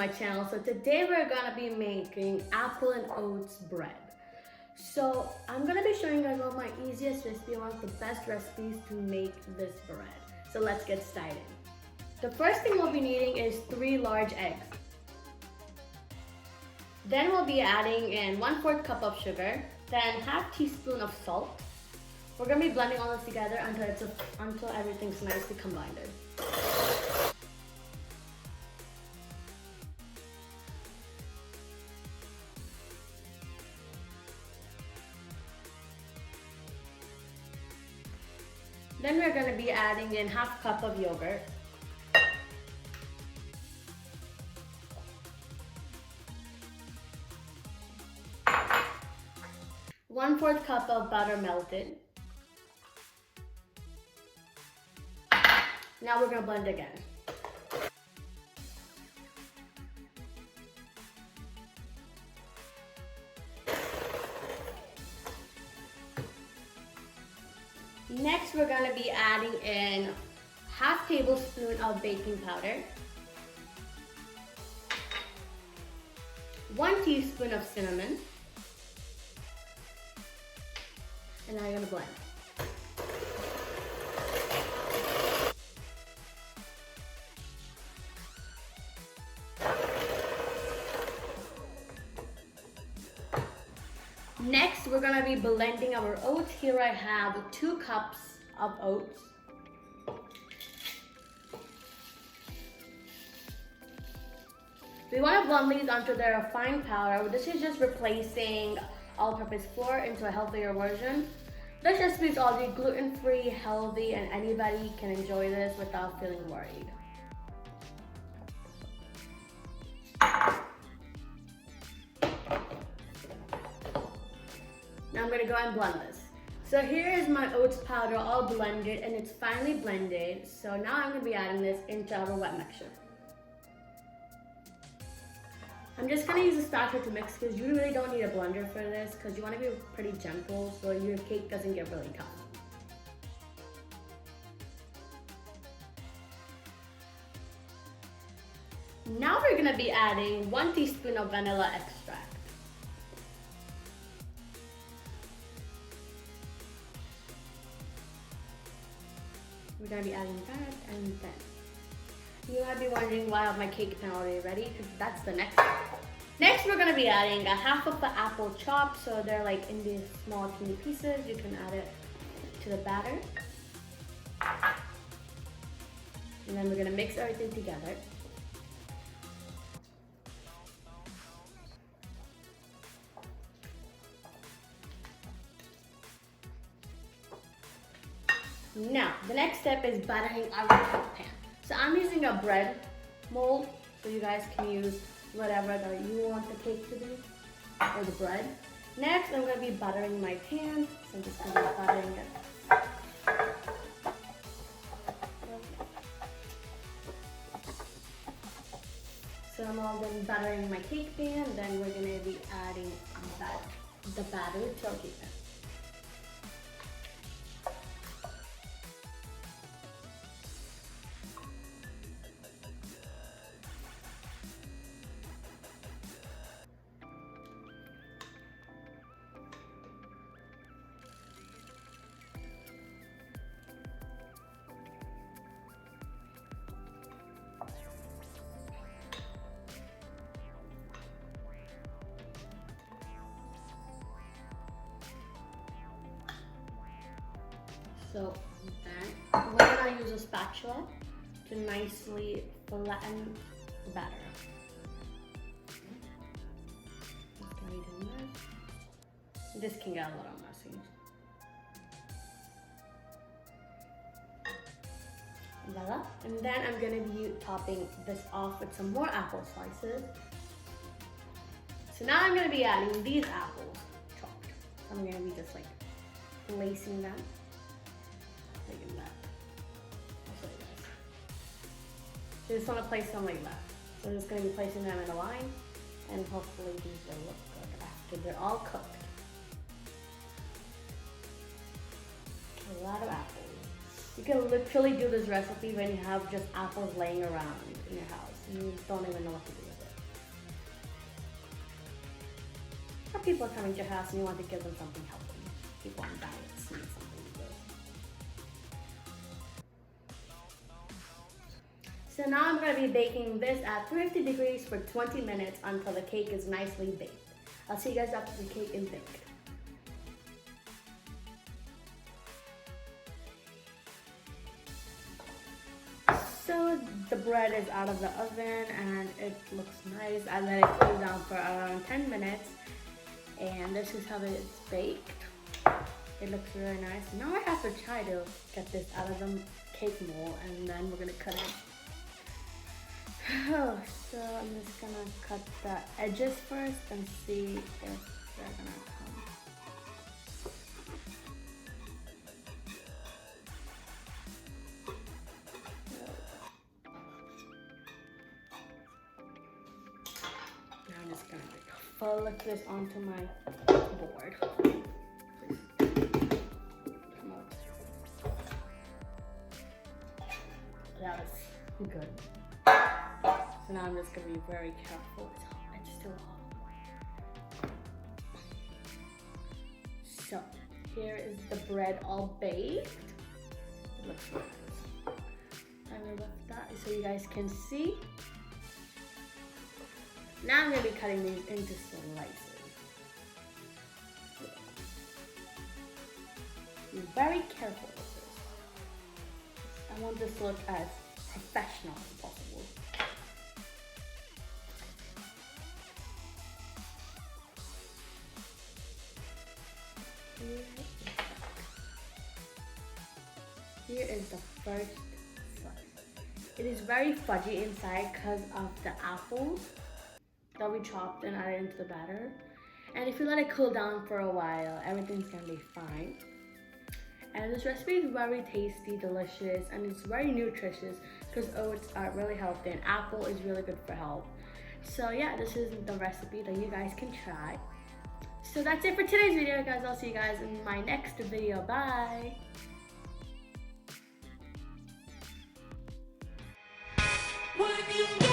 my channel. So today we're gonna be making apple and oats bread. So I'm gonna be showing you guys one of my easiest recipes, one of the best recipes to make this bread. So let's get started. The first thing we'll be needing is 3 large eggs. Then we'll be adding in 1/4 cup of sugar, then half teaspoon of salt. We're gonna be blending all this together until everything's nicely combined. Then we're gonna be adding in half cup of yogurt. One-fourth cup of butter melted. Now we're gonna blend again. Next, we're gonna be adding in half tablespoon of baking powder, 1 teaspoon of cinnamon, and now you're gonna blend. Next, we're gonna be blending our oats. Here I have 2 cups of oats. We want to blend these until they're a fine powder. This is just replacing all-purpose flour into a healthier version. This recipe is already gluten-free, healthy, and anybody can enjoy this without feeling worried. Now I'm gonna go and blend this. So here is my oats powder all blended and it's finely blended. So now I'm gonna be adding this into our wet mixture. I'm just gonna use a spatula to mix because you really don't need a blender for this because you wanna be pretty gentle so your cake doesn't get really tough. Now we're gonna be adding 1 teaspoon of vanilla extract. We're gonna be adding that and then. You might be wondering why I have my cake pan already ready, because that's the next step. Next, we're gonna be adding a half of the apple chopped, so they're like in these small teeny pieces. You can add it to the batter. And then we're gonna mix everything together. Now, the next step is buttering our cake pan. So I'm using a bread mold, so you guys can use whatever that you want the cake to be, or the bread. Next, I'm gonna be buttering my pan, so I'm just gonna be buttering it. So I'm all done buttering my cake pan, then we're gonna be adding the batter to our cake pan. So then we're gonna use a spatula to nicely flatten the batter. Just gonna be doing this. This can get a little messy. Voila. And then I'm gonna be topping this off with some more apple slices. So now I'm gonna be adding these apples chopped. So I'm gonna be just like placing them. Like in that. I'll show you guys. So you just want to place them like that. So I'm just going to be placing them in a line, and hopefully these will look good after they're all cooked. A lot of apples. You can literally do this recipe when you have just apples laying around in your house and you don't even know what to do with it. people are coming to your house and you want to give them something healthy. People on diets need something good. So now I'm going to be baking this at 350 degrees for 20 minutes until the cake is nicely baked. I'll see you guys after the cake is baked. So the bread is out of the oven and it looks nice. I let it cool down for around 10 minutes and this is how it's baked. It looks really nice. Now I have to try to get this out of the cake mold and then we're gonna cut it. Oh, so I'm just gonna cut the edges first and see if they're gonna come. Now I'm just gonna flip this onto my board. That was good. So now I'm just gonna be very careful. It's still hot. So here is the bread all baked. It looks nice. I will lift that so you guys can see. Now I'm gonna be cutting these into slices. Be very careful with this. I want this to look as professional as possible. Here is the first slice. It is very fudgy inside because of the apples that we chopped and added into the batter. And if you let it cool down for a while, everything's gonna be fine. And this recipe is very tasty, delicious, and it's very nutritious because oats are really healthy and apple is really good for health. So yeah, this is the recipe that you guys can try. So that's it for today's video, guys. I'll see you guys in my next video. Bye. When you